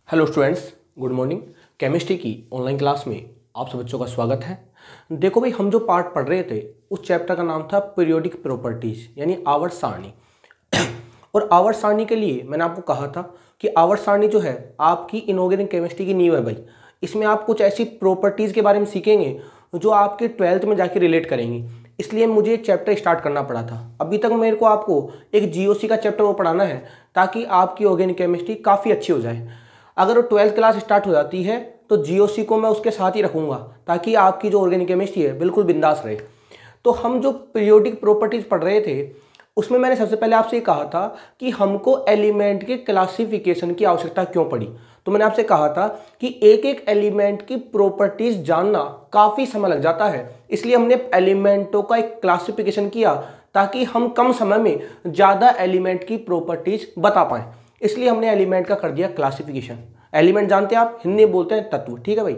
Hello students, good morning. Chemistry की online class में आप सब बच्चों का स्वागत है। देखो भाई, हम जो पार्ट पढ़ रहे थे उस चैप्टर का नाम था पीरियोडिक प्रॉपर्टीज यानी आवर्त सारणी। और आवर्त सारणी के लिए मैंने आपको कहा था कि आवर्त सारणी जो है आपकी इनऑर्गेनिक केमिस्ट्री की नींव है भाई। इसमें आप कुछ ऐसी प्रॉपर्टीज़ के बारे में सीखेंगे जो आपके 12th में जाके रिलेट करेंगी, इसलिए मुझे चैप्टर स्टार्ट करना पड़ा था। अभी तक मेरे को आपको एक जीओसी का चैप्टर वो पढ़ाना है ताकि आपकी ऑर्गेनिक केमिस्ट्री काफ़ी अच्छी हो जाए। अगर वो 12th क्लास स्टार्ट हो जाती है तो जीओसी को मैं उसके साथ ही रखूँगा ताकि आपकी जो ऑर्गेनिक केमिस्ट्री है बिल्कुल बिंदास रहे। तो हम जो पीरियोडिक प्रॉपर्टीज़ पढ़ रहे थे उसमें मैंने सबसे पहले आपसे ये कहा था कि हमको एलिमेंट के क्लासिफिकेशन की आवश्यकता क्यों पड़ी। तो मैंने आपसे कहा था कि एक एक एलिमेंट की प्रॉपर्टीज़ जानना काफ़ी समय लग जाता है, इसलिए हमने एलिमेंटों का एक क्लासिफिकेशन किया ताकि हम कम समय में ज़्यादा एलिमेंट की प्रॉपर्टीज़ बता पाएँ। इसलिए हमने एलिमेंट का कर दिया क्लासिफिकेशन। एलिमेंट जानते हैं आप, हिंदी में बोलते हैं तत्व, ठीक है भाई।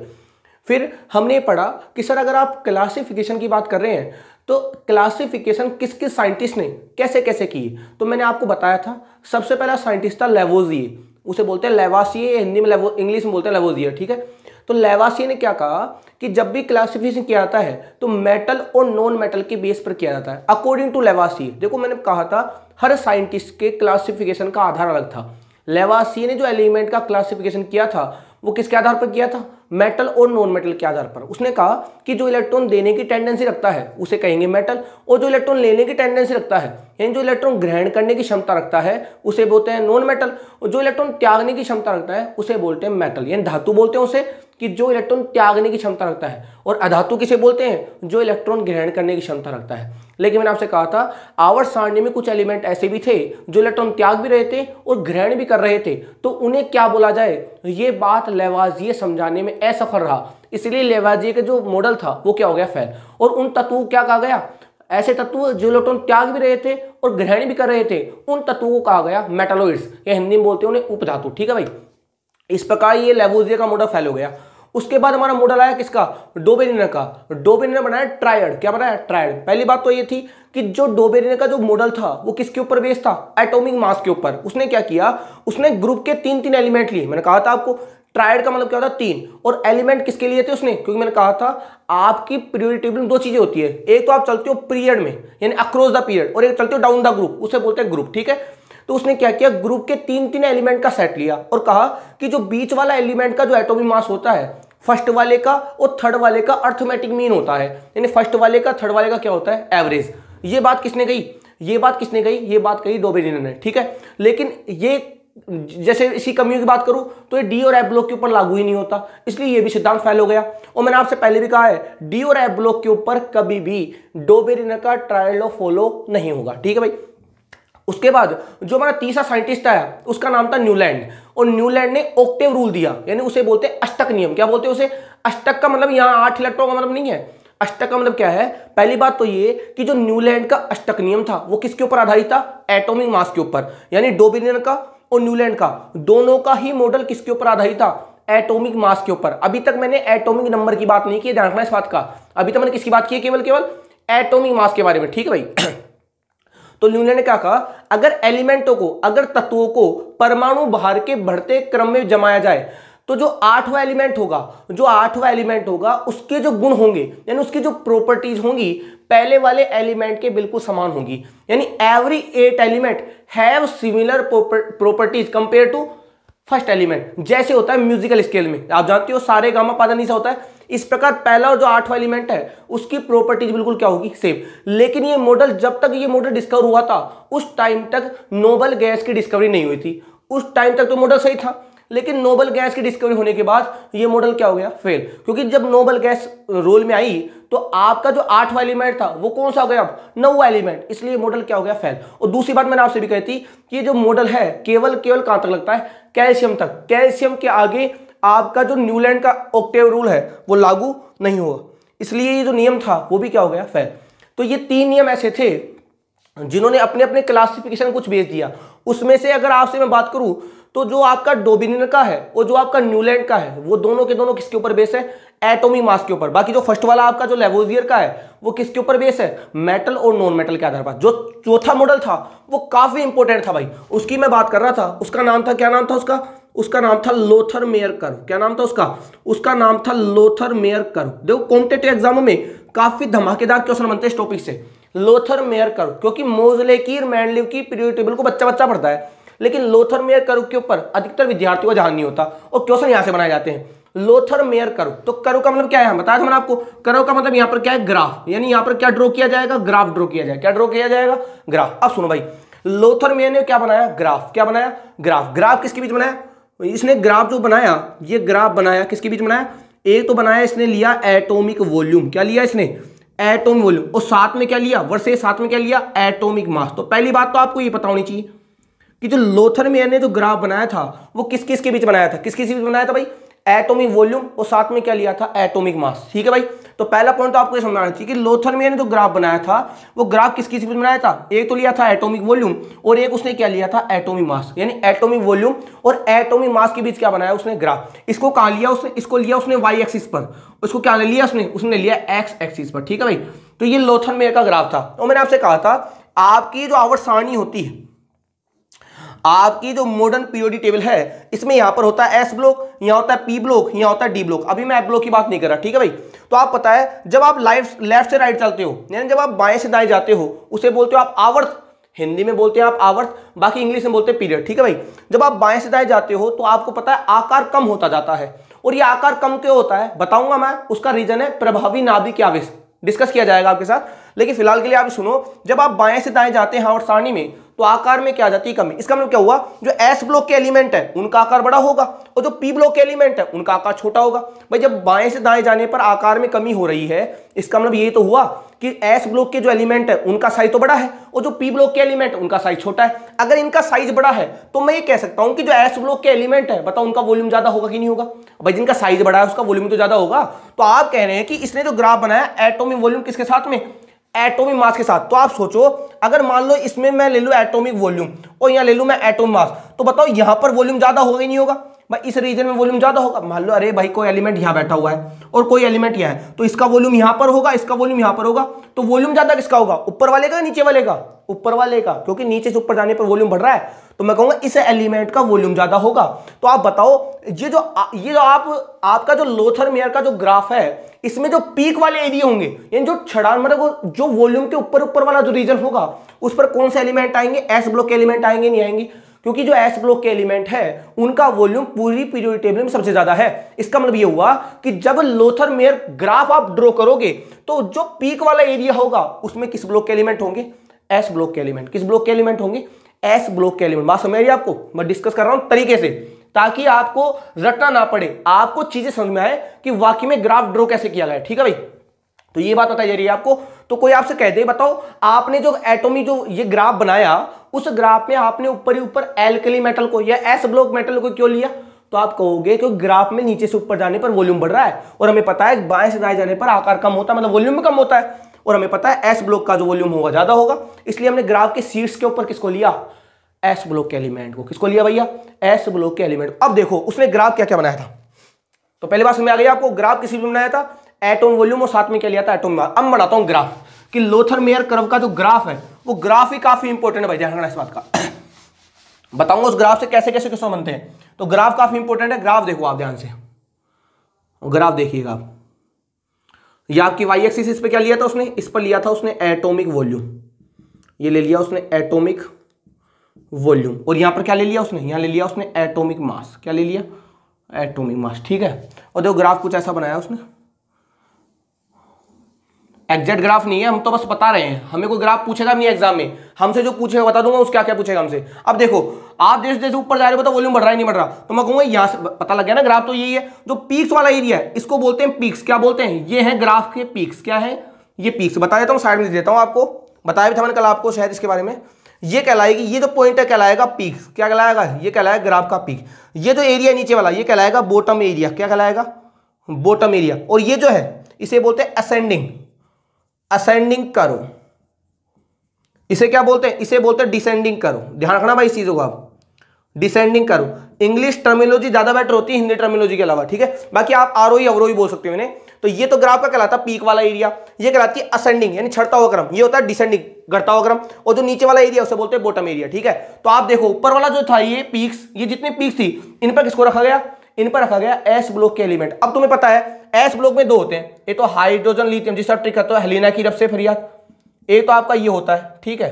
फिर हमने पढ़ा कि सर अगर आप क्लासिफिकेशन की बात कर रहे हैं तो क्लासिफिकेशन किस किस साइंटिस्ट ने कैसे कैसे की। तो मैंने आपको बताया था सबसे पहला साइंटिस्ट था लेवोजिए, उसे बोलते हैं लेवासिए, हिंदी में इंग्लिश में बोलते हैं लेवोजिए, ठीक है। तो लेवासिए ने क्या कहा कि जब भी क्लासिफिकेशन किया जाता है तो मेटल और नॉन मेटल के बेस पर किया जाता है अकॉर्डिंग टू लेवासिए। देखो मैंने कहा था हर साइंटिस्ट के क्लासिफिकेशन का आधार अलग था। लेवासिए ने जो एलिमेंट का क्लासिफिकेशन किया था वो किसके आधार पर किया था? मेटल और नॉन मेटल के आधार पर। उसने कहा कि जो इलेक्ट्रॉन देने की टेंडेंसी रखता है उसे कहेंगे मेटल, और जो इलेक्ट्रॉन लेने की टेंडेंसी रखता है यानी जो इलेक्ट्रॉन ग्रहण करने की क्षमता रखता है उसे बोलते हैं नॉन मेटल, और जो इलेक्ट्रॉन त्यागने की क्षमता रखता है उसे बोलते हैं मेटल यानी धातु बोलते हैं उसे, कि जो इलेक्ट्रॉन त्यागने की क्षमता रखता है। और अधातु किसे बोलते हैं? जो इलेक्ट्रॉन ग्रहण करने की क्षमता रखता है। लेकिन मैंने आपसे कहा था आवर्त सारणी में कुछ एलिमेंट ऐसे भी थे जो इलेक्ट्रॉन त्याग भी रहे थे और ग्रहण भी कर रहे थे, तो उन्हें क्या बोला जाए, ये बात लेवाजिए समझाने में असफल रहा। इसलिए लेवाजिए का जो मॉडल था वो क्या हो गया? फेल। और उन तत्वों को क्या कहा गया? ऐसे तत्व जो इलेक्ट्रॉन त्याग भी रहे थे और ग्रहण भी कर रहे थे उन तत्वों को कहा गया मेटालॉइड्स, या हिंदी में बोलते हैं उन्हें उपधातु, ठीक है भाई। इस प्रकार ये लेवोजिए का मॉडल फेल हो गया। उसके बाद हमारा मॉडल आया किसका? डोबेरिनर का। डोबेरिनर ने बनाया ट्रायड। क्या बनाया? ट्रायड। पहली बात तो ये थी कि जो डोबेरिनर का जो मॉडल था वो किसके ऊपर बेस्ड था? एटॉमिक मास के ऊपर। उसने क्या किया? उसने ग्रुप के तीन तीन एलिमेंट लिए। मैंने कहा था आपको ट्रायड का मतलब क्या होता है? तीन। और एलिमेंट किसके लिए थे उसने? क्योंकि मैंने कहा था आपकी पीरियोडिक टेबल में दो चीजें होती है, एक तो आप चलते हो पीरियड में यानी अक्रॉस द पीरियड, और एक चलते हो डाउन द ग्रुप, उसे बोलते हैं ग्रुप, ठीक है। तो उसने क्या किया? ग्रुप के तीन तीन एलिमेंट का सेट लिया और कहा कि जो बीच वाला एलिमेंट का जो एटॉमिक मास होता है फर्स्ट वाले का और थर्ड वाले का अर्थमेटिक मीन होता है, यानी फर्स्ट वाले का थर्ड वाले का क्या होता है? एवरेज। ये बात किसने कही? ये बात किसने कही? ये बात कही डोबेरिनर ने, ठीक है। लेकिन ये जैसे इसी कमियों की बात करूं तो ये डी और एफ ब्लॉक के ऊपर लागू ही नहीं होता, इसलिए ये भी सिद्धांत फेल हो गया। और मैंने आपसे पहले भी कहा है डी और एफ ब्लॉक के ऊपर कभी भी डोबेरिनर का ट्रायल लॉ फॉलो नहीं होगा, ठीक है भाई। उसके बाद जो हमारा तीसरा साइंटिस्ट आया उसका नाम था न्यूलैंड, और न्यूलैंड ने ऑक्टेव रूल दिया, यानी उसे बोलते हैं अष्टक नियम। क्या बोलते हैं उसे? अष्टक का मतलब यहाँ 8 इलेक्ट्रॉन का मतलब नहीं है। अष्टक का मतलब क्या है? पहली बात तो ये कि जो न्यूलैंड का अष्टक नियम था वो किसके ऊपर आधारित था? एटॉमिक मास के ऊपर। यानी डोबेरिनर का और न्यूलैंड का दोनों का ही मॉडल किसके ऊपर आधारित था? एटॉमिक मास के ऊपर। अभी तक मैंने एटॉमिक नंबर की बात नहीं की, ध्यान रखना इस बात का। अभी तक मैंने किसकी बात की है? केवल एटॉमिक मास के बारे में, ठीक है भाई। तो न्यूलैंड ने क्या कहा? अगर एलिमेंटों को, अगर तत्वों को परमाणु भार के बढ़ते क्रम में जमाया जाए तो जो आठवां एलिमेंट होगा उसके जो गुण होंगे यानी उसकी जो प्रॉपर्टीज होंगी पहले वाले एलिमेंट के बिल्कुल समान होगी। यानी every 8 element have similar properties compare to first element. जैसे होता है म्यूजिकल स्केल में, आप जानते हो सारे गामा पा धा नी सा होता है, इस प्रकार पहला और जो 8वां एलिमेंट है उसकी प्रॉपर्टीज बिल्कुल क्या होगी? सेम। लेकिन ये मॉडल, जब तक ये मॉडल डिस्कवर हुआ था उस टाइम तक नोबल गैस की डिस्कवरी नहीं हुई थी। उस टाइम तक तो मॉडल सही था, लेकिन नोबल गैस की डिस्कवरी होने के बाद ये मॉडल क्या हो गया? फेल। क्योंकि जब नोबल गैस रोल में आई तो आपका जो 8वां एलिमेंट था वो कौन सा हो गया? अब 9वां एलिमेंट, इसलिए मॉडल क्या हो गया? फेल। और दूसरी बात मैंने आपसे भी कही थी कि ये जो मॉडल है केवल कहां तक लगता है? कैल्शियम तक। कैल्शियम के आगे आपका जो न्यूलैंड का ऑक्टेव रूल है वो लागू नहीं हुआ, इसलिए ये जो नियम था वो भी क्या हो गया? फेल। तो ये 3 नियम ऐसे थे जिन्होंने अपने अपने क्लासिफिकेशन कुछ बेच दिया। उसमें से अगर आपसे मैं बात करूं तो जो आपका डोबेरिनर का है और जो आपका न्यूलैंड का है वो दोनों के दोनों किसके ऊपर बेस है? एटॉमिक मास के ऊपर। बाकी जो फर्स्ट वाला आपका जो लेवोजियर का है वो किसके ऊपर बेस है? मेटल और नॉन मेटल के आधार पर। जो चौथा मॉडल था वो काफी इंपॉर्टेंट था भाई, उसकी मैं बात कर रहा था। उसका नाम था, क्या नाम था उसका? उसका नाम था लोथर मेयर कर्व। क्या नाम था उसका? उसका नाम था लोथर मेयर कर्व। देखो कॉम्पिटिटिव एग्जामों में काफी धमाकेदार क्वेश्चन बनते हैं इस टॉपिक से, लोथर मेयर कर्व, क्योंकि मोजले की और मैंडलीव की पीरियोडिक टेबल को बच्चा बच्चा पढ़ता है, लेकिन लोथर मेयर कर्व के ऊपर अधिकतर विद्यार्थियों का ध्यान नहीं होता और क्वेश्चन यहां से बनाए जाते हैं। लोथर मेयर कर्व, तो कर्व का मतलब क्या है बताया था मैंने आपको। कर्व का मतलब यहां पर क्या है? ग्राफ, यानी यहां पर क्या ड्रॉ किया जाएगा? ग्राफ ड्रॉ किया जाएगा। क्या ड्रॉ किया जाएगा? ग्राफ। अब सुनो भाई, लोथर मेयर ने क्या बनाया? ग्राफ। क्या बनाया? ग्राफ। ग्राफ किसके बीच बनाया? इसने ग्राफ जो बनाया, ये ग्राफ बनाया किसके बीच बनाया? एक तो बनाया इसने लिया एटॉमिक वॉल्यूम। क्या लिया इसने? Atomic volume. और साथ में क्या लिया? वर्सेस साथ में क्या लिया? Atomic mass. तो पहली बात तो आपको ये पता होनी चाहिए कि जो लोथर मेयर ने जो ग्राफ बनाया था वो किस किस के बीच बनाया था? किस किस के बीच बनाया था भाई? एटॉमिक वॉल्यूम और साथ में क्या लिया था? Atomic mass. ठीक है भाई, तो पहला पॉइंट तो आपको ये समझना चाहिए कि लोथर मेयर ने जो ग्राफ बनाया था वो ग्राफ किस किस बीच बनाया था? एक तो लिया था एटॉमिक वॉल्यूम और एक उसने क्या लिया था? Atomic mass. यानी एटॉमिक वॉल्यूम और एटॉमिक मास के बीच क्या बनाया उसने? ग्राफ। इसको कहां लिया उसने? इसको लिया उसने वाई एक्सिस पर। उसको क्या लिया उसने? उसने लिया एक्स एक्सिस पर। ठीक है भाई, तो ये लोथर मेयर का ग्राफ था। और मैंने आपसे कहा था आपकी जो आवर्त सारणी होती है, आपकी जो मॉडर्न पीरियोडिक टेबल है, इसमें यहां पर होता है एस ब्लॉक, यहां होता है पी ब्लॉक, यहां होता है डी ब्लॉक। अभी मैं एफ ब्लॉक की बात नहीं कर रहा। ठीक है भाई, तो आप पता है जब आप लेफ्ट से राइट चलते हो, यानी जब आप बाएं से दाएं जाते हो, उसे बोलते हो आप आवर्त। हिंदी में बोलते हैं आप आवर्त, बाकी इंग्लिश में बोलते हैं पीरियड। ठीक है भाई, जब आप बाएं से दाएं जाते हो तो आपको पता है आकार कम होता जाता है। और ये आकार कम क्यों होता है बताऊंगा मैं। उसका रीजन है प्रभावी नाभिकीय आवेश, डिस्कस किया जाएगा आपके साथ। लेकिन फिलहाल के लिए आप सुनो, जब आप बाएं से दाएं जाते हैं आवर्त सारणी में तो आकार में क्या आ जाती है? कमी। इसका मतलब क्या हुआ? जो एस ब्लॉक के एलिमेंट है उनका आकार बड़ा होगा और जो पी ब्लॉक के एलिमेंट है उनका आकार छोटा होगा। भाई जब बाएं से दाएं जाने पर आकार में कमी हो रही है, इसका मतलब ये तो हुआ कि एस ब्लॉक के जो एलिमेंट है उनका साइज तो बड़ा है और जो पी ब्लॉक के एलिमेंट उनका साइज छोटा है। अगर इनका साइज बड़ा है तो मैं ये कह सकता हूं कि जो एस ब्लॉक के एलिमेंट है, बताओ उनका वॉल्यूम ज्यादा होगा कि नहीं होगा? भाई जिनका साइज बड़ा है उसका वॉल्यूम तो ज्यादा होगा। तो आप कह रहे हैं कि इसने जो ग्राफ बनाया एटॉमिक वॉल्यूम किसके साथ में? एटॉमिक मास के साथ। तो आप सोचो, अगर मान लो इसमें मैं ले लूं एटॉमिक वॉल्यूम और यहां ले लूं मैं एटॉमिक मास, तो बताओ यहां पर वॉल्यूम ज्यादा होगा ही नहीं होगा? भाई इस रीजन में वॉल्यूम ज्यादा होगा। मान लो अरे भाई कोई एलिमेंट यहां बैठा हुआ है और कोई एलिमेंट यहां है, तो इसका वॉल्यूम यहां पर होगा, इसका वॉल्यूम यहां पर होगा। तो वॉल्यूम ज्यादा किसका होगा? ऊपर वाले का, नीचे वाले का? ऊपर वाले का, क्योंकि नीचे से ऊपर जाने पर वॉल्यूम बढ़ रहा है। तो मैं कहूंगा इस एलिमेंट का वॉल्यूम ज्यादा होगा। तो आप बताओ, ये जो आपका जो लोथर मेयर का जो ग्राफ है, इसमें जो पीक वाले एरिया होंगे, यानी जो छड़ान मतलब जो वॉल्यूम के ऊपर वाला जो रीजन होगा, उस पर कौन से एलिमेंट आएंगे? एस ब्लॉक के एलिमेंट आएंगे? नहीं आएंगे, क्योंकि जो एस ब्लॉक के एलिमेंट है उनका वॉल्यूम पूरी पीरियोडिक टेबल में सबसे ज्यादा है। इसका मतलब ये हुआ कि जब लोथर मेयर ग्राफ आप ड्रॉ करोगे तो जो पीक वाला एरिया होगा उसमें किस ब्लॉक के एलिमेंट होंगे? एस ब्लॉक के एलिमेंट। किस ब्लॉक के एलिमेंट होंगे? एस ब्लॉक के एलिमेंट। बात समझ आई आपको? मैं डिस्कस कर रहा हूं तरीके से, ताकि आपको रटना ना पड़े, आपको चीजें समझ में आए कि वाकई में ग्राफ ड्रॉ कैसे किया गया। ठीक है भाई, तो ये बात बताई जा रही है आपको। तो कोई आपसे कह दे, बताओ आपने जो एटॉमिक जो ये ग्राफ बनाया, उस ग्राफ में आपने ऊपर ही ऊपर एल्कली मेटल को या एस ब्लॉक मेटल को क्यों लिया? तो आप कहोगे कि ग्राफ में नीचे से ऊपर जाने पर वॉल्यूम बढ़ रहा है और हमें पता है बाएं से दाएं जाने पर आकार कम होता है, मतलब वॉल्यूम भी कम होता है, और हमें पता है एस ब्लॉक का जो वॉल्यूम होगा ज्यादा होगा। इसलिए हमने ग्राफ के शीट्स के ऊपर किसको लिया? एस ब्लॉक के एलिमेंट को। किसको लिया भैया? एस ब्लॉक के एलिमेंट। अब देखो उसने ग्राफ क्या क्या बनाया था। तो पहली बात समझ आ गई आपको, ग्राफ किसी में बनाया था? एटॉम वॉल्यूम और साथ में क्या लिया था? एटॉम मास। अब मैं बताता हूं ग्राफ कि लोथर मेयर कर्व का जो ग्राफ है वो ग्राफ ही काफी इंपॉर्टेंट है भाई, ध्यान रखना इस बात का। बताऊंगा उस ग्राफ से कैसे कैसे क्वेश्चन बनते हैं। तो ग्राफ काफी इंपॉर्टेंट है। ग्राफ देखो आप ध्यान से, ग्राफ देखिएगा आप। ये आपकी वाई एक्सिस, इस पे क्या लिया था उसने? इस पर लिया था उसने एटॉमिक वॉल्यूम, ये ले लिया उसने एटॉमिक वॉल्यूम। और यहां पर क्या ले लिया उसने? यहां ले लिया उसने एटॉमिक मास। क्या ले लिया? Atomic mass. ठीक है, और देखो ग्राफ कुछ ऐसा बनाया उसने। एग्जैक्ट ग्राफ नहीं है, हम तो बस बता रहे हैं, हमें कोई ग्राफ पूछेगा नहीं एग्जाम में, हमसे जो पूछेगा बता दूंगा उस क्या क्या पूछेगा हमसे। अब देखो आप जैसे जैसे ऊपर जा रहे हो तो वॉल्यूम बढ़ रहा है नहीं बढ़ रहा, तो मैं कहूंगा यहां से पता लग गया ना, ग्राफ तो यही है। जो पीक्स वाला एरिया है इसको बोलते हैं पीक्स। क्या बोलते हैं? ये है ग्राफ के पीक्स। क्या है? ये पीक्स। बता देता हूं, साइड में देता हूं आपको, बताया भी था मैंने कल आपको शायद इसके बारे में। ये कहलाएगी, ये जो पॉइंट है कहलाएगा पीक्स। क्या कहलाएगा? ये कहलाएगा ग्राफ का पीक। ये जो एरिया नीचे वाला ये कहलाएगा बॉटम एरिया। क्या कहलाएगा? Bottom area. और ये जो है इसे बोलते हैं असेंडिंग, असेंडिंग कर्व। इसे क्या बोलते हैं? इसे बोलते हैं डिसेंडिंग कर्व। ध्यान रखना भाई इस चीजों को आप, डिसेंडिंग कर्व। इंग्लिश टर्मिनोलॉजी ज्यादा बेटर होती है हिंदी टर्मिनोलॉजी के अलावा, ठीक है। बाकी आप आरोही अवरोही बोल सकते हो इन्हें। तो ये तो ग्राफ का कहलाता है पीक वाला एरिया, ये कहलाती है असेंडिंग यानी चढ़ता हुआ क्रम, ये होता है डिसेंडिंग घटता हुआ क्रम, और जो नीचे वाला एरिया उसे बोलते हैं बॉटम एरिया। ठीक है, तो आप देखो ऊपर वाला जो था ये पीक्स, ये जितनी पीक्स थी इन पर किसको रखा गया, इन पर रखा गया एस ब्लॉक के एलिमेंट। अब तुम्हें पता है एस ब्लॉक में दो होते हैं, एक तो हाइड्रोजन लिथियम जिसका ट्रिक करते हो हेलिना की रफ से फरियाद, एक तो आपका ये होता है, ठीक है,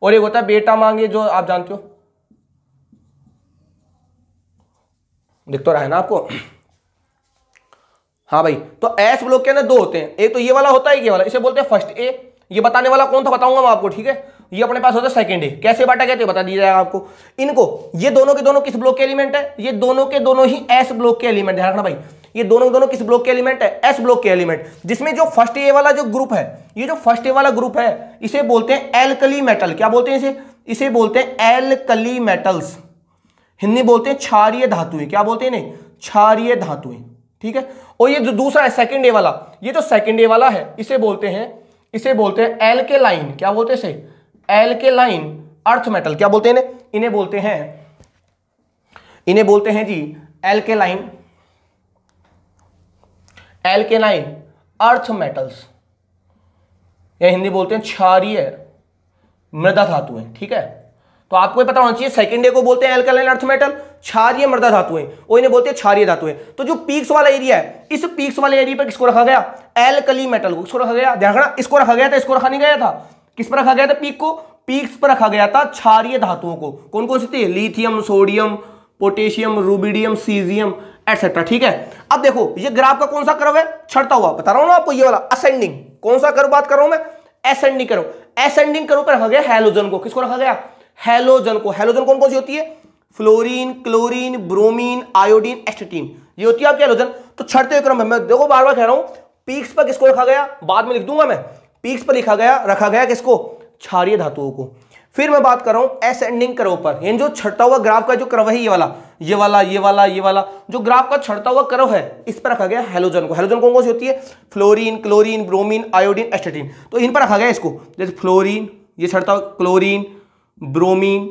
और एक होता है बेटा मांगे जो आप जानते हो, दिख तो रहा है ना आपको। हाँ भाई, तो एस ब्लॉक के अंदर दो होते हैं, एक तो ये वाला होता है, ये वाला, इसे बोलते हैं फर्स्ट ए। ये बताने वाला कौन था बताऊंगा मैं आपको, ठीक है। ये अपने पास होता है सेकंड ए, कैसे बांटा कहते हैं बता दिया जाएगा आपको। इनको ये दोनों के दोनों किस ब्लॉक के एलिमेंट है, ये दोनों के दोनों ही एस ब्लॉक के एलिमेंट, ध्यान रखना भाई, ये दोनों के दोनों किस ब्लॉक के एलिमेंट है, एस ब्लॉक के एलिमेंट। जिसमें जो फर्स्ट ए वाला जो ग्रुप है, ये जो फर्स्ट ए वाला ग्रुप है इसे बोलते हैं एल्कली मेटल। क्या बोलते हैं इसे बोलते हैं एल्कली मेटल्स, हिंदी बोलते हैं क्षारीय धातुएं। क्या बोलते हैं इन्हें, क्षारीय धातुएं, ठीक है। और ये जो दूसरा है सेकंड ए वाला, ये जो सेकंड ए वाला है इसे बोलते हैं एल्केलाइन। क्या बोलते हैं इसे, एल्केलाइन अर्थ मेटल। क्या बोलते हैं इन्हें बोलते हैं जी एल्केलाइन अर्थ मेटल्स, या हिंदी बोलते हैं क्षारीय मृदा धातुएं, ठीक है। तो आपको ये पता होना चाहिए सेकंड ए को बोलते हैं एल्कलाइन अर्थ मेटल, क्षारीय मृदा धातुएं, और इन्हें बोलते हैं क्षारीय धातुएं। तो जो पीक्स वाला एरिया है, इस पीक्स वाले एरिया पर किसको रखा गया, एल्कली मेटल को। किसको रखा गया, ध्यान रखना, इसको रखा गया था, इसको रखा नहीं गया था। किस पर रखा गया था पीक को, पीक्स पर रखा गया था क्षारीय धातुओं को। कौन कौन सी थी, lithium, sodium, potassium, rubidium, caesium etcetera, ठीक है। अब देखो ये ग्राफ का कौन सा कर्व है, चढ़ता हुआ, बता रहा हूं ना आपको, ये वाला असेंडिंग। कौन सा कर्व बात कर रहा हूं मैं, असेंडिंग कर्व। असेंडिंग कर्व पर रखा गया हैलोजन को। किसको रखा गया, हैलोजन को। हैलोजन कौन कौन सी होती है, फ्लोरीन, क्लोरीन, ब्रोमीन, आयोडीन, एस्टेटीन, ये होती है आपकी हैलोजन। तो चढ़ते हुए क्रम में, मैं देखो बार बार कह रहा हूं, पीक्स पर किसको रखा गया, बाद में लिख दूंगा मैं, पीक्स पर रखा गया किसको, क्षारीय धातुओं को। फिर मैं बात कर रहा हूं असेंडिंग कर्व पर, यानी जो चढ़ता हुआ ग्राफ का जो कर्व है, ये वाला जो ग्राफ का चढ़ता हुआ कर्व है, इस पर रखा गया हैलोजन को। हैलोजन कौन कौन सी होती है, फ्लोरीन, क्लोरीन, ब्रोमीन, आयोडीन, एस्टेटीन। तो इन पर रखा गया इसको, जैसे फ्लोरीन, ये चढ़ता हुआ क्लोरीन, ब्रोमीन,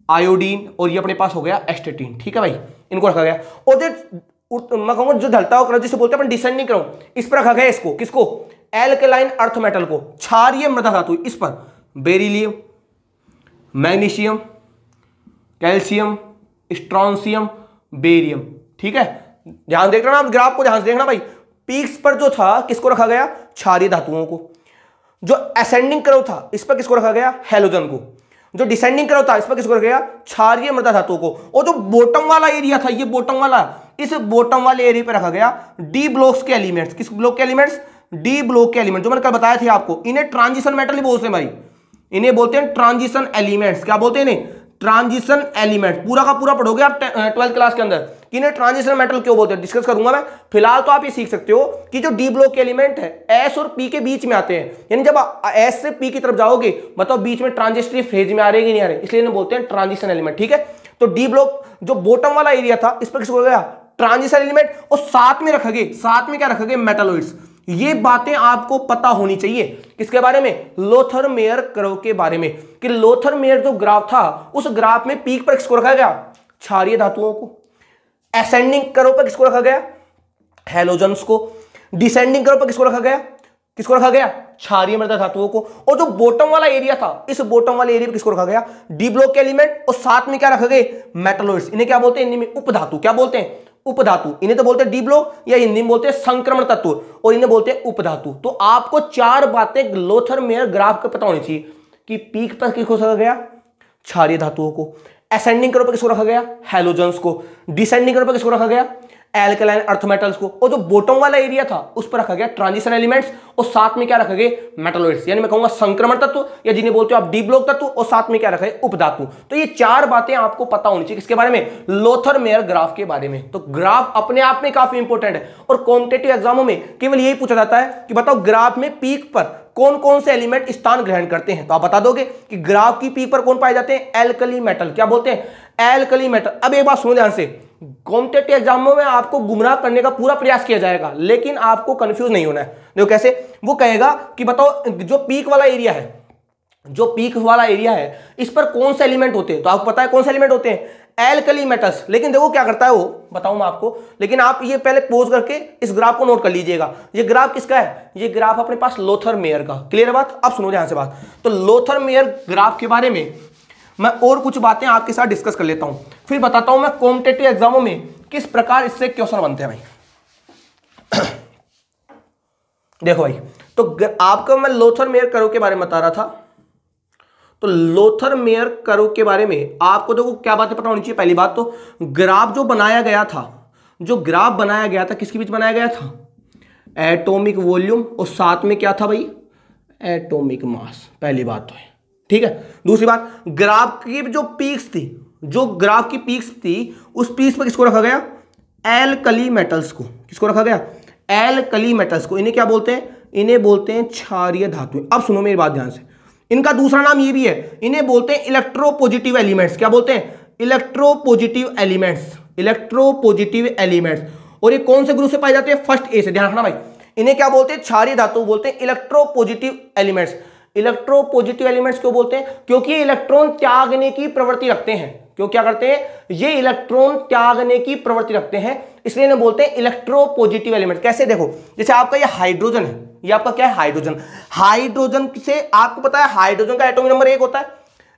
आयोडीन, और ये अपने पास हो गया एस्टेटीन, ठीक है भाई, इनको रखा गया। और जो मैं कहूंगा जो ढलता हुआ कर्व जिसे बोलते हैं अपन डिसेंडिंग कर्व, इस पर रखा गया इसको, किसको, एल्कलाइन अर्थ मेटल को, क्षारीय मृदा धातु। इस पर beryllium, magnesium, calcium, strontium, barium, ठीक है। ध्यान देखना आप ग्राफ को, ध्यान से देखना भाई। पीक्स पर जो था किसको रखा गया, क्षारीय धातुओं को। जो असेंडिंग कर्व था इस पर किसको रखा गया, हैलोजन को। जो डिसेंडिंग कर्व था इस पर किसको रखा गया, क्षारीय मृदा धातुओं को। और जो बॉटम वाला एरिया था, ये बॉटम वाला, इस बॉटम वाले एरिया पे रखा गया डी ब्लॉक्स के एलिमेंट्स। किस ब्लॉक के एलिमेंट्स, डी ब्लॉक के एलिमेंट, जो मैंने कल बताया थे आपको। इन्हें ट्रांजिशन मेटल ही बोलते हैं भाई, इन्हें बोलते हैं ट्रांजिशन एलिमेंट्स। क्या बोलते हैं इन्हें, ट्रांजिशन एलिमेंट। पूरा का पूरा पढ़ोगे आप 12th क्लास के अंदर कि इन्हें ट्रांजिशन मेटल क्यों बोलते हैं, डिस्कस करूंगा मैं। फिलहाल तो आप ये सीख सकते हो कि जो डी ब्लॉक के एलिमेंट है एस और पी के बीच में आते हैं, यानी जब एस से पी की तरफ जाओगे बताओ बीच में ट्रांजिस्टरी फेज में आ रहे कि नहीं आ रहे, इसलिए इन्हें बोलते हैं ट्रांजिशन एलिमेंट, ठीक है। तो डी ब्लॉक जो बॉटम वाला एरिया था इस पर किसको गया, ट्रांजिशन एलिमेंट। और साथ में क्या रखोगे, मेटलॉइड्स। ये बातें आपको पता होनी चाहिए किसके बारे में, लोथर मेयर कर्व के बारे में, कि लोथर मेयर जो ग्राफ था उस ग्राफ में पीक पर किसको रखा गया, क्षारीय धातुओं को। असेंडिंग कर्व पर किसको रखा गया, हैलोजन्स को। डिसेंडिंग कर्व पर किसको रखा गया, क्षारीय मृदा धातुओं को। और जो बॉटम वाला एरिया था, इस बॉटम वाले एरिया पर किसको रखा गया, डी ब्लॉक के एलिमेंट। और साथ में क्या रखा गए, मेटलॉइड्स। इन्हें क्या बोलते हैं, इनमें उपधातु। क्या बोलते हैं, उपधातु। इन्हें तो बोलते हैं डी ब्लॉक, या हिंदी में बोलते हैं संक्रमण तत्व, और इन्हें बोलते हैं उपधातु। तो आपको चार बातें लोथर मेयर ग्राफ का पता होनी चाहिए कि पीक पर किसको रखा गया, क्षारीय धातुओं को। असेंडिंग कर्व पर किसको रखा गया, हैलोजन्स को। डिसेंडिंग कर्व पर किसको रखा गया, एल्कलाइन अर्थ मेटल्स को। और जो बॉटम वाला एरिया था उस पर रखा गया ट्रांजिशन एलिमेंट्स, और साथ में क्या रखा गया, मेटलॉइड्स, यानी मैं कहूंगा संक्रमण तत्व, या जिन्हें बोलते हो आप डी ब्लॉक तत्व, और साथ में क्या रखा है, उपधातु। तो ये चार बातें आपको पता होनी चाहिए किसके बारे में, लोथर मेयर ग्राफ के बारे में। तो ग्राफ अपने आप में काफी इंपॉर्टेंट है, और कॉम्पिटिटिव एग्जामों में केवल यही पूछा जाता है कि बताओ ग्राफ में पीक पर कौन कौन से एलिमेंट स्थान ग्रहण करते हैं। तो आप बता दोगे कि ग्राफ की पीक पर कौन पाए जाते हैं, एल्कली मेटल। क्या बोलते हैं, एल्कली मेटल। अब एक बात सुनो ध्यान से, कॉम्पिटिटिव एग्जामों में आपको गुमराह करने का पूरा प्रयास किया जाएगा, लेकिन आपको कंफ्यूज नहीं होना है। देखो कैसे, वो कहेगा कि बताओ जो पीक वाला एरिया है, जो पीक वाला एरिया है इस पर कौन से एलिमेंट होते हैं, तो आपको पता है कौन से एलिमेंट होते हैं, एल्कली मेटल्स। लेकिन देखो क्या करता है वो, बताऊं मैं आपको, लेकिन आप ये पहले पोज करके इस ग्राफ को नोट कर लीजिएगा। ये ग्राफ किसका है, ये ग्राफ अपने पास लोथर मेयर का। क्लियर है बात, अब सुनो ध्यान से बात। तो लोथर मेयर ग्राफ के बारे में मैं और कुछ बातें आपके साथ डिस्कस कर लेता हूं, फिर बताता हूं मैं कॉम्पिटिटिव एग्जामों में किस प्रकार इससे क्वेश्चन बनते हैं भाई। देखो भाई, तो आपको मैं लोथर मेयर कर्व के बारे में बता रहा था। तो लोथर मेयर कर्व के बारे में आपको देखो क्या बातें पता होनी चाहिए। पहली बात तो ग्राफ जो बनाया गया था, जो ग्राफ बनाया गया था किसके बीच बनाया गया था, एटॉमिक वॉल्यूम और साथ में क्या था भाई, एटॉमिक मास। पहली बात तो है, ठीक है। दूसरी बात, ग्राफ की जो पीक्स थी, जो ग्राफ की पीक्स थी उस पीक्स पर किसको रखा गया, एल्कली मेटल्स को। किसको रखा गया, एल्कली मेटल्स को। इन्हें क्या बोलते हैं, इन्हें बोलते हैं क्षारीय धातुएं। अब सुनो मेरी बात ध्यान से, इनका दूसरा नाम ये भी है, इन्हें बोलते हैं इलेक्ट्रोपॉजिटिव एलिमेंट्स। क्या बोलते हैं, इलेक्ट्रोपॉजिटिव एलिमेंट्स, इलेक्ट्रोपॉजिटिव एलिमेंट्स। और ये कौन से ग्रुप से पाए जाते हैं, फर्स्ट ए से, ध्यान रखना भाई। इन्हें क्या बोलते हैं, क्षारीय धातु बोलते हैं, इलेक्ट्रोपॉजिटिव एलिमेंट्स। इलेक्ट्रोपॉजिटिव एलिमेंट्स क्यों बोलते हैं, क्योंकि ये इलेक्ट्रॉन त्यागने की प्रवृत्ति रखते हैं। क्यों, क्या करते हैं, ये इलेक्ट्रॉन त्यागने की प्रवृत्ति रखते हैं, इसलिए इन्हें बोलते हैं इलेक्ट्रोपॉजिटिव एलिमेंट। कैसे, देखो जैसे आपका ये हाइड्रोजन है, ये आपका क्या है, हाइड्रोजन। हाइड्रोजन से आपको पता है हाइड्रोजन का एटॉमिक नंबर 1 होता है,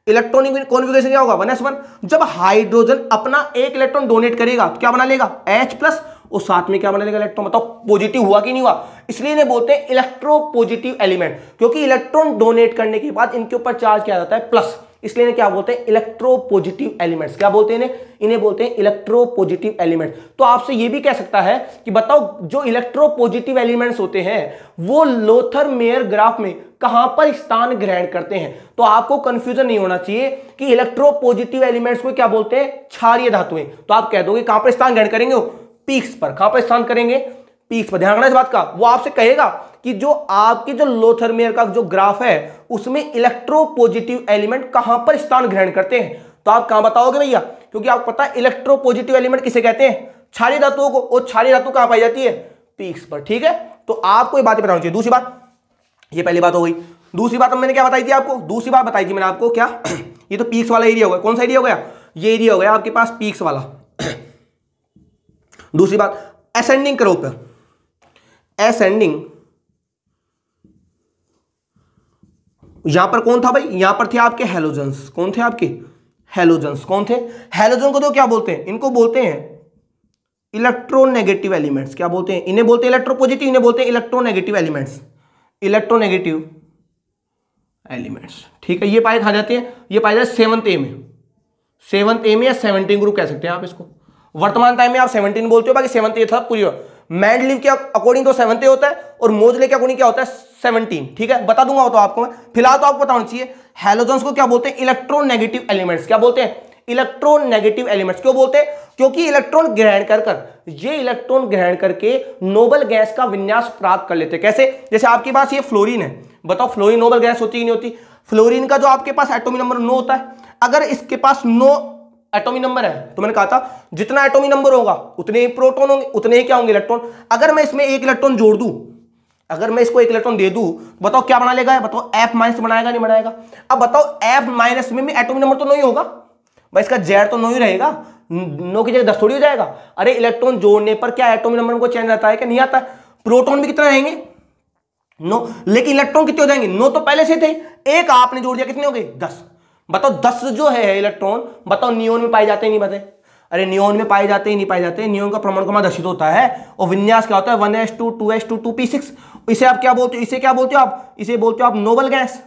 इलेक्ट्रॉनिक कॉन्फ़िगरेशन क्या होगा, 1s1। जब हाइड्रोजन अपना एक इलेक्ट्रॉन डोनेट करेगा तो क्या बना लेगा, H+, और साथ में क्या बना लेगा, इलेक्ट्रॉन। बताओ पॉजिटिव हुआ कि नहीं हुआ, इसलिए इन्हें बोलते हैं इलेक्ट्रोपॉजिटिव एलिमेंट, क्योंकि इलेक्ट्रॉन डोनेट करने के बाद इनके ऊपर चार्ज किया जाता है प्लस, इसलिए इन्हें क्या बोलते हैं, इलेक्ट्रोपॉजिटिव एलिमेंट्स। क्या बोलते हैं इन्हें बोलते हैं इलेक्ट्रोपॉजिटिव एलिमेंट। तो आपसे ये भी कह सकता है कि बताओ जो इलेक्ट्रोपॉजिटिव एलिमेंट्स होते हैं वो लोथर मेयर ग्राफ में कहां पर स्थान ग्रहण करते हैं। तो आपको कंफ्यूजन नहीं होना चाहिए कि इलेक्ट्रोपॉजिटिव एलिमेंट्स को क्या बोलते हैं, क्षारीय धातुएं। तो आप कह दोगे कहां पर स्थान ग्रहण करेंगे, पीक्स पर। कहां पर स्थान करेंगे, पीक्स पर। ध्यान रखना इस बात का, वो आपसे कहेगा कि जो आपकी जो लोथर मेयर का जो ग्राफ है उसमें इलेक्ट्रोपॉजिटिव एलिमेंट कहां पर स्थान ग्रहण करते हैं। तो आप कहां बताओगे भैया, क्योंकि आपको पता है इलेक्ट्रोपॉजिटिव एलिमेंट किसे कहते हैं, क्षारीय धातुओं को, और क्षारीय धातु कहां पाई जाती है, पीक्स पर। ठीक है, तो आपको ये बातें बतानी चाहिए। दूसरी बात, ये पहली बात हो गई। दूसरी बात मैंने क्या बताई थी आपको, दूसरी बात बताई थी मैंने आपको क्या, ये तो पीक्स वाला एरिया हो गया। कौन सा एरिया हो गया, ये एरिया हो गया आपके पास पीक्स वाला। दूसरी बात, असेंडिंग कर्व पे, असेंडिंग, यहां पर कौन था भाई, यहां पर थे आपके हैलोजन्स। कौन थे आपके, हैलोजन्स। कौन थे, हैलोजन को तो क्या बोलते हैं, इनको बोलते हैं इलेक्ट्रोनेगेटिव एलिमेंट्स। क्या बोलते हैं, इन्हें बोलते हैं इलेक्ट्रोपॉजिटिव, इन्हें बोलते हैं इलेक्ट्रोनेगेटिव एलिमेंट्स, इलेक्ट्रोनेगेटिव एलिमेंट्स। ठीक है, ये पाए कहां जाते हैं, ये पाए जाते 7th ए में, 7th ए में या 17 ग्रुप कह सकते हैं आप इसको। वर्तमान टाइम में आप 17 बोलते हो, बाकी 7th ए था पूरी। मैंडलीव के अकॉर्डिंग तो 7th ए होता है और मोजले के अकॉर्डिंग क्या होता है, 17। ठीक है, बता दूंगा तो आपको मैं, फिलहाल तो आपको बताना चाहिए। हैलोजन्स को क्या बोलते हैं, इलेक्ट्रोनेगेटिव एलिमेंट्स। क्या बोलते हैं, इलेक्ट्रोनेगेटिव एलिमेंट्स। क्यों बोलते हैं, क्योंकि इलेक्ट्रॉन ग्रहण कर ये इलेक्ट्रॉन ग्रहण करके नोबल गैस का विन्यास प्राप्त कर लेते हैं। कैसे, जैसे आपके पास ये फ्लोरीन है, बताओ फ्लोरीन नोबल गैस होती कि नहीं होती। फ्लोरीन का जो आपके पास एटॉमिक नंबर 9 होता है, अगर इसके पास 9 एटॉमिक नंबर है तो मैंने कहा था जितना एटॉमिक नंबर होगा उतने ही प्रोटॉन होंगे, उतने ही क्या होंगे, इलेक्ट्रॉन। अगर मैं इसमें एक इलेक्ट्रॉन जोड़ दूं, अगर मैं इसको एक इलेक्ट्रॉन दे दूं, बताओ क्या बना लेगा, बताओ F- बनाएगा नहीं बनाएगा। अब बताओ F- में एटॉमिक नंबर तो 9 ही होगा भाई, इसका Z तो 9 ही रहेगा, 9 की जगह 10 थोड़ी हो जाएगा। अरे इलेक्ट्रॉन जोड़ने पर क्या एटॉमिक नंबर को चेंज आता है क्या, नहीं आता है। प्रोटॉन भी कितने रहेंगे, 9, लेकिन इलेक्ट्रॉन कितने हो जाएंगे, 9 तो पहले से थे, एक आपने जोड़ दिया, कितने हो गए, 10। बताओ 10 जो है इलेक्ट्रॉन, बताओ नियोन में पाए जाते हैं नहीं पाते, अरे नियोन में पाए जाते ही नहीं पाए जाते। नियोन का परमाणु क्रमांक 10 होता है और विन्यास क्या होता है, 1s2 2s2 2p6। इसे आप क्या बोलते हो, इसे क्या बोलते हो आप, इसे बोलते हो आप नोबल गैस,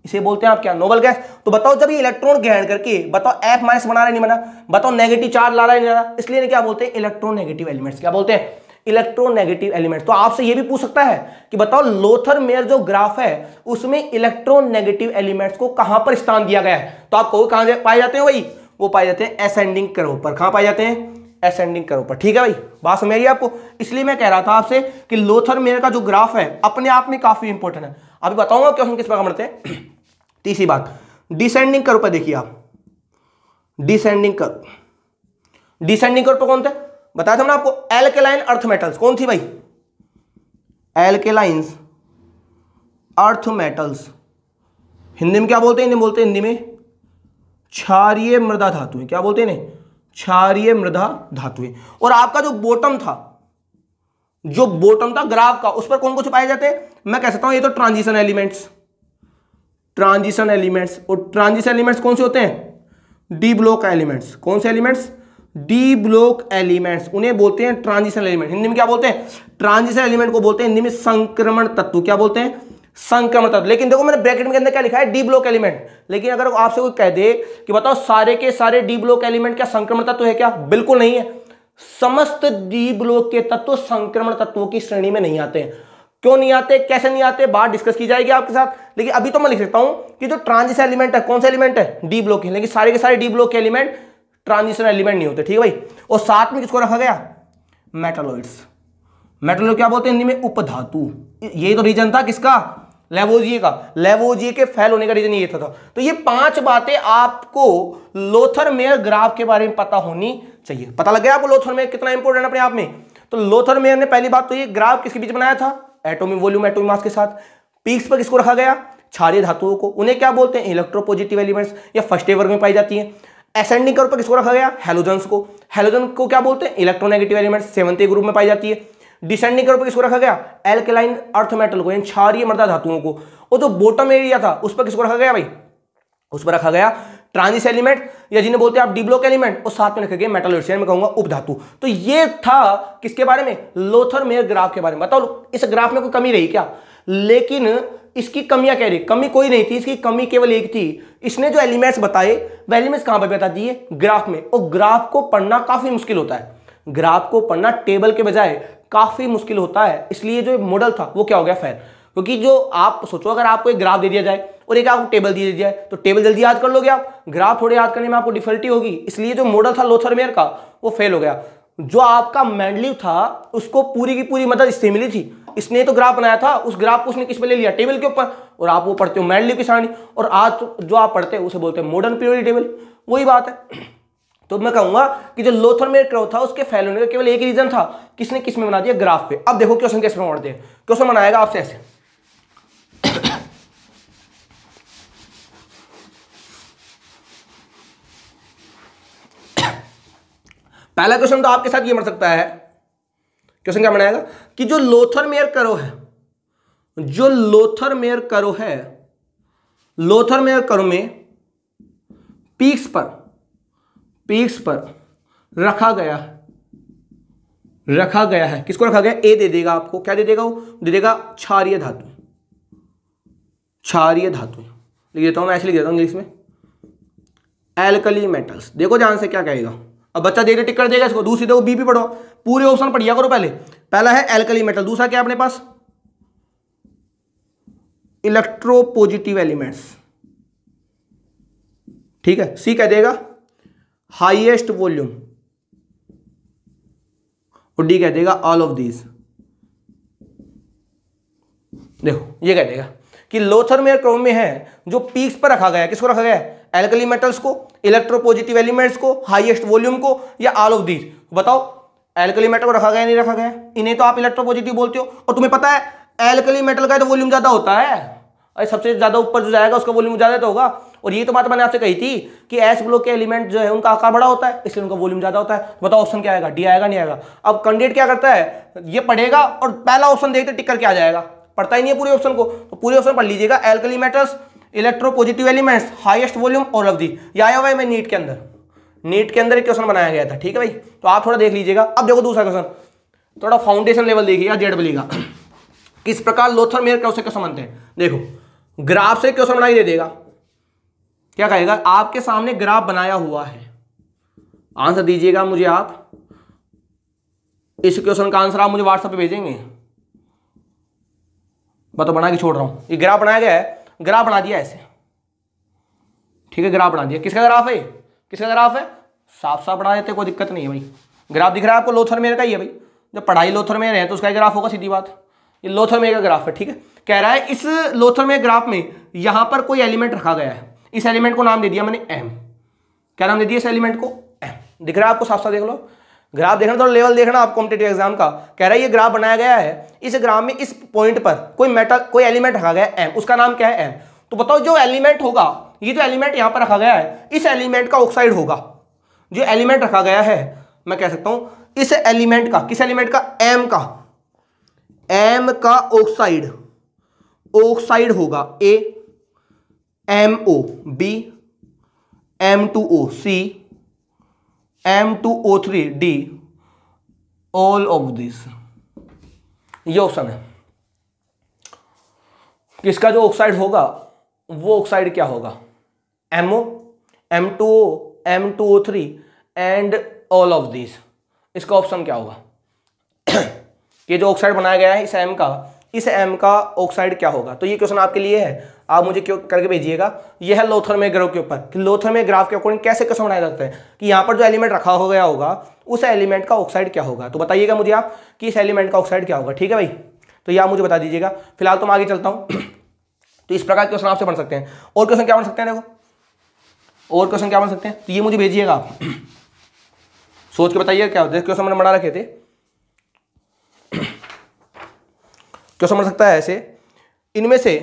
इसे बोलते हैं आप क्या, नोबल गैस। तो बताओ जब ये इलेक्ट्रॉन ग्रहण करके बताओ F- बना रहा नहीं बना, बताओ नेगेटिव चार्ज ला रहा है नहीं ला रहा, इसलिए क्या बोलते हैं, इलेक्ट्रोनेगेटिव एलिमेंट्स। क्या बोलते हैं, इलेक्ट्रोनेगेटिव एलिमेंट्स। तो आपसे ये भी पूछ सकता है कि बताओ लोथर मेयर जो ग्राफ है उसमें इलेक्ट्रोनेगेटिव एलिमेंट्स को कहां पर स्थान दिया गया है। तो आप कहो कहां पाए जाते हैं भाई, वो पाए जाते हैं असेंडिंग कर्व पर। कहां पाए जाते हैं, असेंडिंग कर्व पर। ठीक है भाई, बात समझ रही है आपको। इसलिए मैं कह रहा था आपसे कि लोथर मेयर का जो ग्राफ है अपने आप में काफी इंपॉर्टेंट है। अभी बताऊंगा क्वेश्चन किस प्रकार बनते हैं। तीसरी बात, डिसेंडिंग कर्व पर देखिए आप, डिसेंडिंग कर्व, डिसेंडिंग कर्व पर कौन थे, बताया था मैंने आपको, एल्केलाइन अर्थ मेटल्स। कौन थी भाई, एल्केलाइंस अर्थ मेटल्स, हिंदी में क्या बोलते हैं? हिंदी में बोलते हैं, हिंदी में क्षारीय मृदा धातुएं। क्या बोलते हैं इन्हें? क्षारीय मृदा धातुएं। और आपका जो बॉटम था ग्राफ का, उस पर कौन कौन से पाए जाते हैं? मैं कह सकता हूं ये तो ट्रांजिशन एलिमेंट्स। और ट्रांजिशन एलिमेंट्स कौन से होते हैं? D block elements. कौन से एलिमेंट्स? डी ब्लॉक एलिमेंट्स, उन्हें बोलते हैं ट्रांजिशन एलिमेंट। हिंदी में क्या बोलते हैं? ट्रांजिशन एलिमेंट को बोलते हैं हिंदी में संक्रमण तत्व। क्या बोलते हैं? संक्रमण तत्व। लेकिन देखो मैंने ब्रैकेट में के अंदर क्या लिखा है? D block element. लेकिन अगर आपसे कोई कह दे कि बताओ सारे के सारे डी ब्लॉक एलिमेंट क्या संक्रमण तत्व है क्या? बिल्कुल नहीं है। समस्त डी ब्लॉक के तत्व संक्रमण तत्वों की श्रेणी में नहीं आते हैं। क्यों नहीं आते, कैसे नहीं आते, बात डिस्कस की जाएगी आपके साथ। लेकिन अभी तो मैं लिख सकता हूं कि जो ट्रांजिशन एलिमेंट है, कौन सा एलिमेंट है? डी ब्लॉक है। लेकिन सारे के सारे डी ब्लॉक के एलिमेंट ट्रांजिशन एलिमेंट नहीं होते। ठीक है भाई। और साथ में किसको रखा गया? मेटालॉइड्स। मेटालॉइड क्या बोलते हैं हिंदी में? उपधातु। ये तो रीजन था किसका? लेवोजिए का। लेवोजिए के फेल होने का रीजन ये था। तो ये 5 बातें आपको लोथर-मेयर ग्राफ के बारे में पता होनी चाहिए। पता लग गया आपको लोथर-मेयर कितना इंपॉर्टेंट अपने आप में? तो लोथर-मेयर ने पहली बात तो ये ग्राफ किसके बीच बनाया था? एटॉमिक वॉल्यूम एटॉमिक मास के साथ। पीक्स पर किसको रखा गया? क्षारीय धातुओं को। उन्हें क्या बोलते हैं? इलेक्ट्रोपॉजिटिव एलिमेंट्स, या फर्स्ट वर्ग में पाई जाती है। असेंडिंग कर्व पर किसको रखा गया? हैलोजन्स को। हैलोजन को क्या बोलते हैं? इलेक्ट्रोनेगेटिव एलिमेंट्स, 7th ग्रुप में पाई जाती है। डिसेंडिंग कर्व पर किसको रखा गया? एल्कलाइन अर्थ मेटल को, यानी क्षारीय मृदा धातुओं को। और जो बॉटम एरिया था उस पर किसको रखा गया भाई? उस पर रखा गया ट्रांजिशन एलिमेंट, या जिन्हें बोलते हैं आप डी ब्लॉक एलिमेंट, और साथ में रखा गया मेटालॉइड्स, मैं कहूंगा उपधातु। तो ये था किसके बारे में? लोथर-मेयर ग्राफ के बारे में। बताओ इस ग्राफ में कोई कमी रही क्या? लेकिन इसकी कमियां कह रही, कमी कोई नहीं थी, इसकी कमी केवल एक थी। इसने जो एलिमेंट्स बताए वह एलिमेंट्स कहां पर बता दिए? ग्राफ में। और ग्राफ को पढ़ना काफी मुश्किल होता है। ग्राफ को पढ़ना टेबल के बजाय काफी मुश्किल होता है। इसलिए जो मॉडल था वो क्या हो गया? फेल। क्योंकि जो आप सोचो, अगर आपको एक ग्राफ दे दिया जाए और एक आपको टेबल दे दिया जाए तो टेबल जल्दी याद कर लोगे आप, ग्राफ थोड़े याद करने में आपको डिफिकल्टी होगी। इसलिए जो मॉडल था लोथर-मेयर का वो फेल हो गया। जो आपका मेंडलीव था उसको पूरी की पूरी मदद इससे मिली थी। इसने तो ग्राफ बनाया था, उस ग्राफ को उसने किस पे ले लिया? टेबल के ऊपर। और आप वो पढ़ते हो मेंडलीव की सारणी, और आज जो आप पढ़ते हो उसे बोलते हैं मॉडर्न पीरियोडिक टेबल। वही बात है। तो मैं कहूंगा कि जो लोथर-मेयर कर्व था उसके फेल होने का केवल एक रीजन था, किसने किस में बना दिया? ग्राफ पे। अब देखो क्वेश्चन कैसे बनाते हैं। क्वेश्चन बनाएगा आपसे ऐसे। पहला क्वेश्चन तो आपके साथ ये बन सकता है। क्वेश्चन क्या बनाएगा कि जो लोथर-मेयर कर्व है, लोथर-मेयर कर्व में पीक्स पर रखा गया है। किसको रखा गया? ए दे देगा आपको। क्या दे देगा? वो दे देगा क्षारीय धातु। लिख देता हूं मैं, ऐसे लिख देता हूं इंग्लिश में, एल्कली मेटल्स। देखो ध्यान से क्या कहेगा। अब बच्चा देख टिक कर देगा इसको। दूसरी देखो बी भी पढ़ो, पूरे ऑप्शन पढ़िया करो। पहला है एल्कली मेटल, दूसरा क्या है अपने पास? Electropositive elements. ठीक है। सी कह देगा हाईएस्ट वॉल्यूम, और डी कह देगा ऑल ऑफ दीज। देखो ये कह देगा कि लोथर-मेयर कर्व में है जो पीक्स पर रखा गया है। किसको रखा गया है? एल्कली मेटल्स को, इलेक्ट्रोपॉजिटिव एलिमेंट्स को, हाईएस्ट वॉल्यूम को, या ऑल ऑफ दीज। बताओ एल्कली मेटल को रखा गया नहीं रखा गया? इन्हें तो आप इलेक्ट्रोपॉजिटिव बोलते हो, और तुम्हें पता है एल्कली मेटल का तो वॉल्यूम ज्यादा होता है। अरे सबसे ज्यादा ऊपर जो जाएगा उसका वॉल्यूम ज्यादा तो होगा। और ये तो बात मैंने आपसे कही थी कि एस ब्लॉक के एलिमेंट जो है उनका आकार बड़ा होता है, इसलिए उनका वॉल्यूम ज्यादा होता है। बताओ ऑप्शन क्या आएगा? डी आएगा नहीं आएगा? अब कैंडिडेट क्या करता है, ये पढ़ेगा और पहला ऑप्शन देखते टिक करके आ जाएगा। पढ़ता ही नहीं है पूरे ऑप्शन को। तो पूरे ऑप्शन पढ़ लीजिएगा, alkali metals, electropositive elements, highest volume, all of the. ये आया हुआ है मैं नीट के अंदर एक क्वेश्चन बनाया गया था। ठीक है भाई, तो आप थोड़ा देख लीजिएगा। अब देखो दूसरा क्वेश्चन, थोड़ा फाउंडेशन लेवल देखिएगा जेडब्ल्यू का। किस प्रकार लोथर-मेयर कर्व से क्वेश्चन बनते हैं? देखो ग्राफ से क्वेश्चन बनाई दे देगा। क्या कहेगा? आपके सामने ग्राफ बनाया हुआ है, आंसर दीजिएगा मुझे आप। इस क्वेश्चन का आंसर आप मुझे व्हाट्सएप पे भेजेंगे। बताओ, बना के छोड़ रहा हूं। ये ग्राफ बनाया गया है, ग्राफ बना दिया ऐसे। ठीक है, ग्राफ बना दिया। किसका ग्राफ है? साफ साफ बना देते, कोई दिक्कत नहीं है भाई। ग्राफ दिख रहा है आपको? लोथर-मेयर का ही है भाई। जब पढ़ाई लोथर-मेयर है तो उसका ग्राफ होगा, सीधी बात। ये लोथर-मेयर का ग्राफ है। ठीक है, कह रहा है इस लोथर-मेयर ग्राफ में यहां पर कोई एलिमेंट रखा गया है। इस एलिमेंट को नाम दे दिया मैंने एम। क्या नाम दे दिया इस एलिमेंट को? एम। दिख रहा है आपको? साफ साफ देख लो। ग्राफ देखना, थोड़ा लेवल देखना आप कॉम्पिटिटिव एग्जाम का। कह रहा है ये ग्राफ बनाया गया है, इस ग्राफ में इस पॉइंट पर कोई एलिमेंट रखा गया है एम, उसका नाम क्या है? एम। तो बताओ जो एलिमेंट होगा, ये जो एलिमेंट यहां पर रखा गया है, इस एलिमेंट का ऑक्साइड होगा। जो एलिमेंट रखा गया है, मैं कह सकता हूं इस एलिमेंट का, किस एलिमेंट का, एम का ऑक्साइड होगा A, MO, B, M2O, C, M2O3, D, all of this. ये ऑप्शन है। किसका जो ऑक्साइड होगा वो ऑक्साइड क्या होगा, MO, M2O, M2O3 and all of this. इसका ऑप्शन क्या होगा? ये जो ऑक्साइड बनाया गया है इस एम का ऑक्साइड क्या होगा? तो ये क्वेश्चन आपके लिए है, आप मुझे क्यों करके भेजिएगा। ये है लोथरमे ग्राफ के ऊपर कि लोथरमे ग्राफ के अकॉर्डिंग कैसे क्वेश्चन बनाया जाता है कि यहाँ पर जो एलिमेंट रखा हो गया होगा उस एलिमेंट का ऑक्साइड क्या होगा। तो बताइएगा मुझे आप कि इस एलिमेंट का ऑक्साइड क्या होगा। ठीक है भाई, तो ये आप मुझे बता दीजिएगा। फिलहाल तो मैं आगे चलता हूँ। तो इस प्रकार के क्वेश्चन आपसे बन सकते हैं। और क्वेश्चन क्या बन सकते हैं, देखो और क्वेश्चन क्या बन सकते हैं, तो ये मुझे भेजिएगा आप, सोच के बताइए क्या होता है। क्वेश्चन मैंने बना रखे थे, क्वेश्चन बन सकता है ऐसे, इनमें से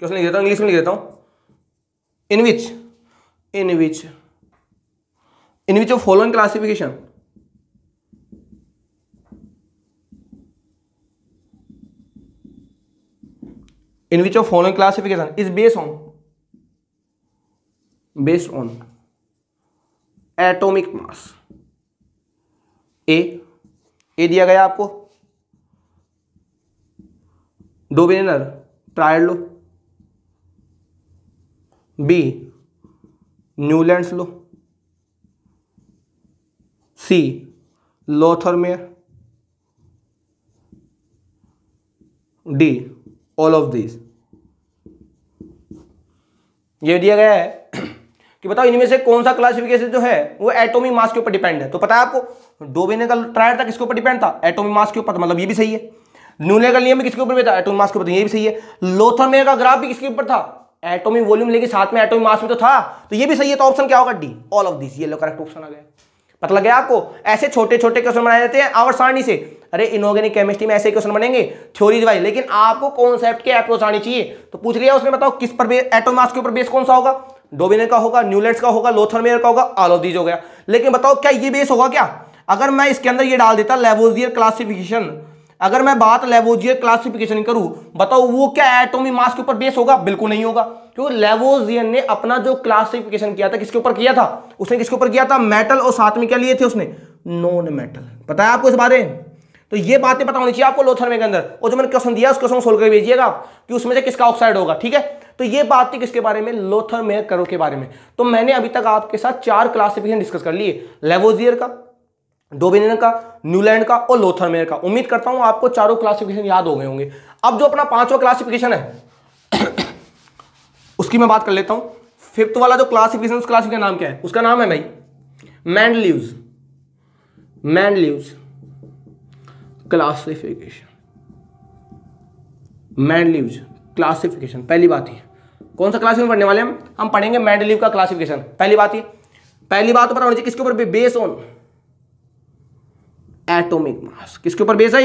क्वेश्चन लिख देता हूँ, इंग्लिश में लिख देता हूँ, in which of following classification is based on atomic mass. A दिया गया आपको, Dobereiner triad law, B Newlands law, C Lothar Meyer, D all of this. ये दिया गया है कि बताओ इनमें से कौन सा क्लासिफिकेशन जो है वो एटॉमिक मास के ऊपर डिपेंड है। तो पता है आपको डोबेनिनर का ट्रायल था किसके ऊपर डिपेंड था, एटॉमिक मास के ऊपर, तो मतलब ये भी सही है। न्यूलैंड का नियम भी किसके ऊपर था, एटॉमिक मास के ऊपर, ये भी सही है। लोथरमेयर का ग्राफ भी किसके ऊपर था, एटॉमिक वॉल्यूम लेके साथ में एटॉमिक मास भी तो था, तो ये भी सही है। तो ऑप्शन क्या होगा, डी ऑल ऑफ दिस। ये लो करेक्ट ऑप्शन आ गया। पता लग गया आपको। ऐसे छोटे छोटे क्वेश्चन बनाए जाते हैं आवर्त सारणी से। अरे इनऑर्गेनिक केमिस्ट्री में ऐसे क्वेश्चन बनेंगे थ्योरी वाइज, लेकिन आपको कॉन्सेप्ट के अप्रोच आनी चाहिए। तो पूछ लिया उसने, बताओ किस पर एटॉमिक मास के ऊपर बेस कौन सा होगा, डोबेनिनर का होगा, न्यूलैंड्स का होगा, लोथरमेयर का होगा, ऑल ऑफ दीज हो गया। लेकिन बताओ क्या ये बेस होगा क्या? अगर मैं इसके अंदर ये डाल देता लेवोजियर क्लासिफिकेशन, अगर मैं बात लेवोजियर क्लासिफिकेशन करूं, बताओ वो क्या एटॉमिक मास के ऊपर बेस होगा? बिल्कुल नहीं होगा, क्योंकि लेवोजियर ने अपना जो क्लासिफिकेशन किया था किसके ऊपर किया था, उसने किसके ऊपर किया था, मेटल, और साथ में क्या लिए थे उसने, नॉन मेटल। पता है आपको इस बारे में? तो ये बातें पता होनी चाहिए आपको लोथरमेयर के अंदर। और जो मैंने क्वेश्चन दिया उस क्वेश्चन सोल्व कर भेजिएगा आप कि उसमें से किसका ऑक्साइड होगा। ठीक है, तो ये बात थी किसके बारे में, लोथरमेयर कर्व के बारे में। तो मैंने अभी तक आपके साथ 4 क्लासिफिकेशन डिस्कस कर लिए, लेवोजियर का, डोबेनिनर का, न्यूलैंड का और लोथरमेयर का। उम्मीद करता हूं आपको चारों क्लासिफिकेशन याद हो गए होंगे। अब जो अपना 5वां क्लासिफिकेशन है उसकी मैं बात कर लेता हूं। 5th वाला जो क्लासिफिकेशन, उस क्लासिफिकेशन का नाम क्या है? उसका नाम है भाई मेंडलीव्स क्लासिफिकेशन। मेंडलीव्स क्लासिफिकेशन, पहली बात ही कौन सा क्लासिफिकेशन पढ़ने वाले हम पढ़ेंगे मेंडलीव का क्लासिफिकेशन। पहली बात तो पता होनी चाहिए किसके ऊपर बेस ऑन एटॉमिक मास। किसके ऊपर बेस है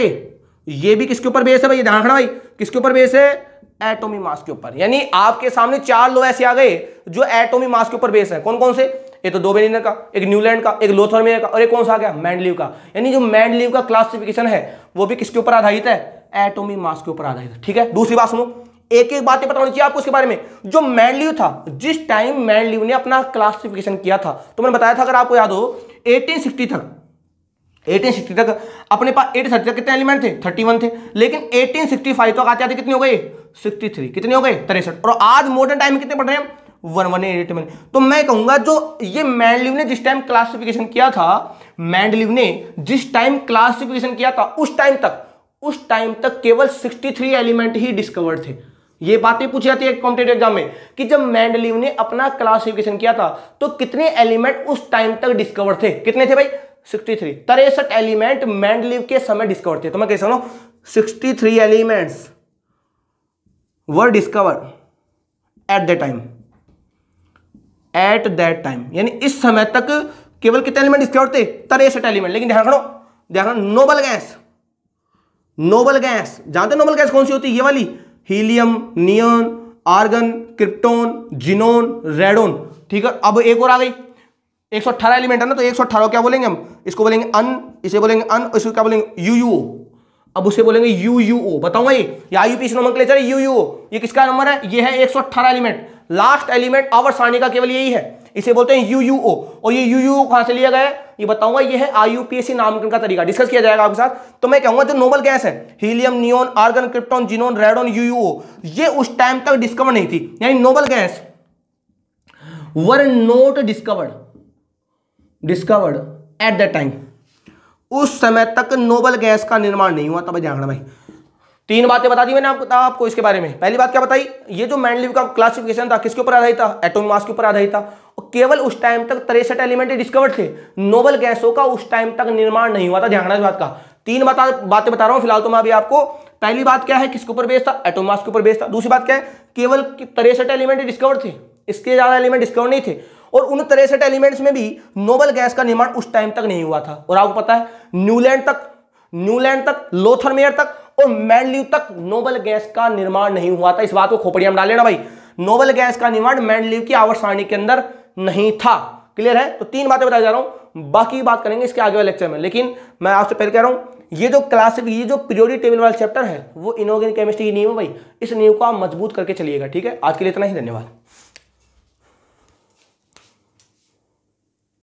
ये भी किसके ऊपर बेस है भाई, ध्यान रखना भाई, किसके ऊपर बेस है, एटॉमिक मास के ऊपर। यानी आपके सामने 4 लो ऐसे आ गए जो एटॉमिक मास के ऊपर बेस है। कौन कौन से? एक तो डोबेनिनर का, एक न्यूलैंड का, एक लोथरमेयर का, और एक कौन सा आ गया, मेंडलीव का। यानी जो मेंडलीव का क्लासिफिकेशन है वो भी किसके ऊपर आधारित है, एटॉमिक मास के ऊपर आधारित है। ठीक है, दूसरी बात सुनो, एक एक बातें पता होनी चाहिए आपको उसके बारे में। जो मेंडलीव था, जिस टाइम मेंडलीव ने अपना क्लासिफिकेशन किया था, तो मैंने बताया था, अगर आपको याद हो 1860 तक अपने पास 1860 तक कितने एलिमेंट थे, 31 थे। लेकिन 1865 तक आते आते कितने हो गए, 63। कितने हो गए, 63। और आज मॉडर्न टाइम में कितने पढ़ रहे हैं, 118 में। तो मैं कहूंगा जो ये मेंडलीव ने जिस टाइम क्लासिफिकेशन किया था, मेंडलीव ने जिस टाइम क्लासिफिकेशन किया था उस टाइम तक केवल 63 एलिमेंट ही डिस्कवर्ड थे। ये बातें पूछी जाती है कॉम्पिटिटिव एग्जाम में कि जब मेंडलीव ने अपना क्लासिफिकेशन किया था तो कितने एलिमेंट उस टाइम तक डिस्कवर थे। कितने थे भाई, 63। 63 एलिमेंट मेंडलीव के समय डिस्कवर थे। तो मैं कह सकता हूं 63 elements were discovered at that time. यानी इस समय तक केवल कितने एलिमेंट डिस्कवर्ड थे, 63 एलिमेंट। लेकिन ध्यान रखो, नोबल गैस जानते, नोबल गैस कौन सी होती है, ये वाली, helium, neon, argon, krypton, xenon, radon. ठीक है, अब एक और आ गई, 118 एलिमेंट है ना, तो 118 क्या बोलेंगे हम, इसको बोलेंगे अन, इसे बोलेंगे अन, इसको क्या बोलेंगे यूयूओ। अब उसे बोलेंगे यूयूओ। बताऊंगा ये आईयूपीएसी नोमेनक्लेचर है यूयूओ। ये किसका नंबर है, ये है 118 एलिमेंट, लास्ट एलिमेंट आवर्त सारणी का केवल यही है, इसे बोलते हैं यूयूओ। और ये यूयूओ कहां से लिया गया है ये बताऊंगा, ये है आईयूपीएसी नामकरण का तरीका, डिस्कस किया जाएगा आपके साथ। तो मैं कहूंगा जो नोबल गैस है helium, neon, argon, krypton, xenon, radon, U U O, ये उस टाइम तक डिस्कवर नहीं थी, यानी noble gas were not discovered at that time. उस समय तक नोबल गैस का निर्माण नहीं हुआ। तब ध्यान रखना भाई, तीन बातें बता दी मैंने आपको इसके बारे में। पहली बात क्या बताई, ये जो मेंडलीव का क्लासिफिकेशन था किसके ऊपर आधारित था, एटॉमिक मास के ऊपर आधारित था। और केवल उस टाइम तक 63 एलिमेंट डिस्कवर्ड थे, नोबल गैसों का उस टाइम तक निर्माण नहीं हुआ था। ध्यान रखना इस बात का। तीन बातें बता रहा हूं फिलहाल तो मैं अभी आपको। पहली बात क्या है, किसके ऊपर बेस्ड था, एटॉमिक मास के ऊपर बेस्ड था। दूसरी बात क्या है, केवल 63 एलिमेंट डिस्कवर्ड थे, इसके ज्यादा एलिमेंट डिस्कवर नहीं थे। और उन 63 एलिमेंट्स में भी नोबल गैस का निर्माण उस टाइम तक नहीं हुआ था। और आपको पता है न्यूलैंड तक, लोथरमेयर तक और मेंडलीव तक नोबल गैस का निर्माण नहीं हुआ था। इस बात को खोपड़िया में डाल लेना भाई, नोबल गैस का निर्माण मेंडलीव की आवर्त सारणी के अंदर नहीं था। क्लियर है, तो तीन बातें बता जा रहा हूं, बाकी बात करेंगे इसके आगे वाले लेक्चर में। लेकिन मैं आपसे पहले कह रहा हूं ये जो पीरियोडिक टेबल वाला चैप्टर है वो इनऑर्गेनिक केमिस्ट्री की नींव है भाई, इस नींव को आप मजबूत करके चलिएगा। ठीक है, आज के लिए इतना ही, धन्यवाद।